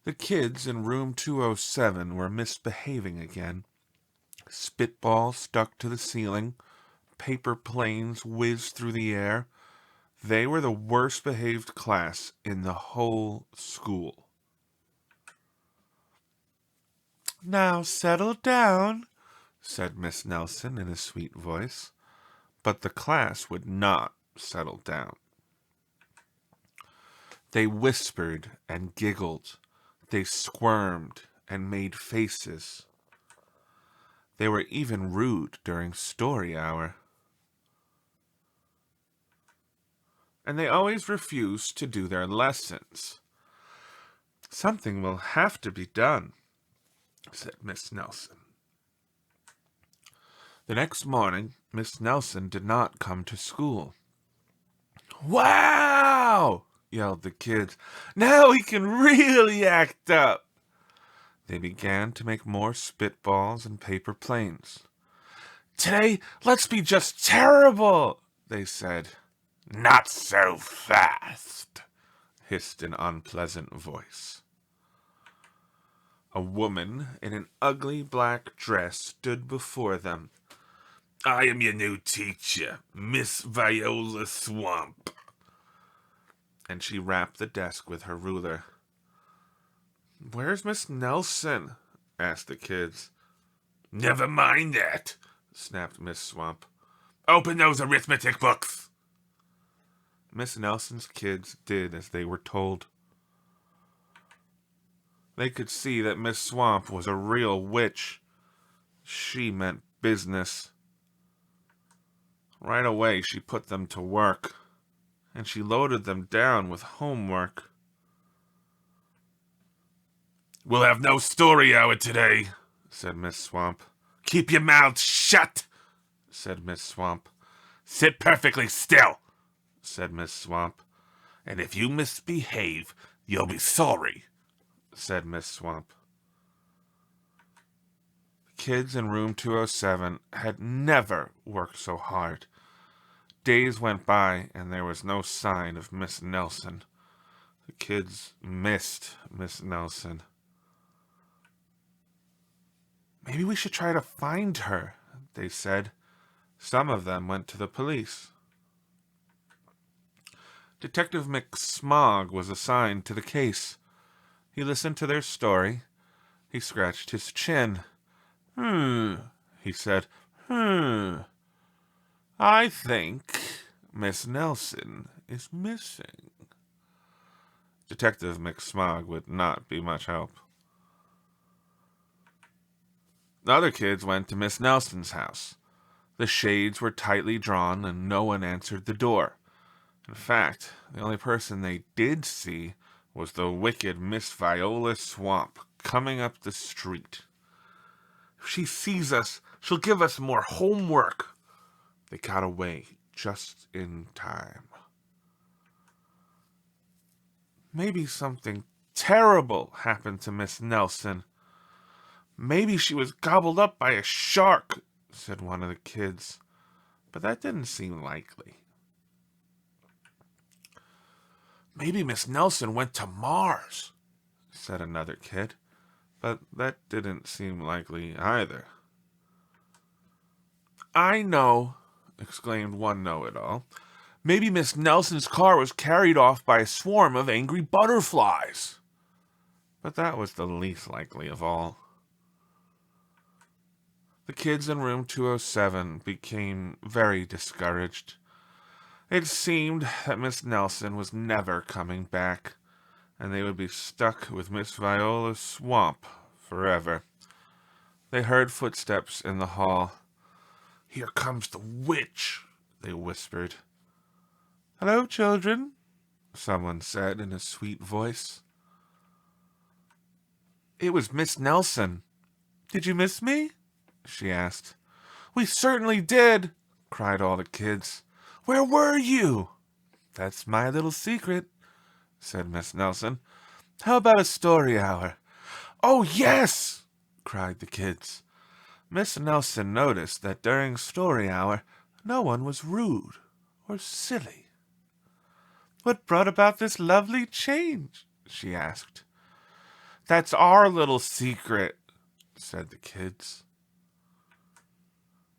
The kids in room 207 were misbehaving again. Spitballs stuck to the ceiling, paper planes whizzed through the air. They were the worst behaved class in the whole school. "Now settle down," said Miss Nelson in a sweet voice. But the class would not settle down. They whispered and giggled. They squirmed and made faces. They were even rude during story hour. And they always refused to do their lessons. "Something will have to be done," said Miss Nelson. The next morning, Miss Nelson did not come to school. "Wow!" yelled the kids. "Now we can really act up." They began to make more spitballs and paper planes. "Today, let's be just terrible," they said. "Not so fast," hissed an unpleasant voice. A woman in an ugly black dress stood before them. "I am your new teacher, Miss Viola Swamp." And she rapped the desk with her ruler. "Where's Miss Nelson?" asked the kids. "Never mind that," snapped Miss Swamp. "Open those arithmetic books." Miss Nelson's kids did as they were told. They could see that Miss Swamp was a real witch. She meant business. Right away, she put them to work, and she loaded them down with homework. "We'll have no story hour today," said Miss Swamp. "Keep your mouths shut," said Miss Swamp. "Sit perfectly still," said Miss Swamp. "And if you misbehave, you'll be sorry," said Miss Swamp. The kids in room 207 had never worked so hard. Days went by, and there was no sign of Miss Nelson. The kids missed Miss Nelson. "Maybe we should try to find her," they said. Some of them went to the police. Detective McSmog was assigned to the case. He listened to their story. He scratched his chin. He said. "I think Miss Nelson is missing." Detective McSmog would not be much help. The other kids went to Miss Nelson's house. The shades were tightly drawn and no one answered the door. In fact, the only person they did see was the wicked Miss Viola Swamp coming up the street. "If she sees us, she'll give us more homework." They got away just in time. Maybe something terrible happened to Miss Nelson. "Maybe she was gobbled up by a shark," said one of the kids. But that didn't seem likely. "Maybe Miss Nelson went to Mars," said another kid. But that didn't seem likely either. "I know," exclaimed one know-it-all. "Maybe Miss Nelson's car was carried off by a swarm of angry butterflies." But that was the least likely of all. The kids in room 207 became very discouraged. It seemed that Miss Nelson was never coming back, and they would be stuck with Miss Viola Swamp forever. They heard footsteps in the hall. "Here comes the witch," they whispered. "Hello, children," someone said in a sweet voice. It was Miss Nelson. "Did you miss me?" she asked. "We certainly did," cried all the kids. "Where were you?" "That's my little secret," said Miss Nelson. "How about a story hour?" "Oh, yes!" cried the kids. Miss Nelson noticed that during story hour, no one was rude or silly. "What brought about this lovely change?" she asked. That's our little secret, said the kids.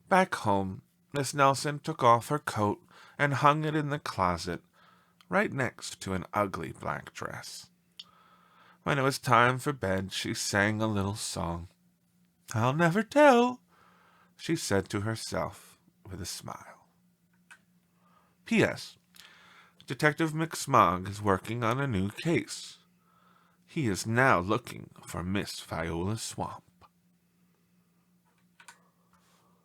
Back home, Miss Nelson took off her coat and hung it in the closet, right next to an ugly black dress. When it was time for bed, she sang a little song. I'll never tell, she said to herself with a smile. P.S. Detective McSmog is working on a new case. He is now looking for Miss Viola's swamp.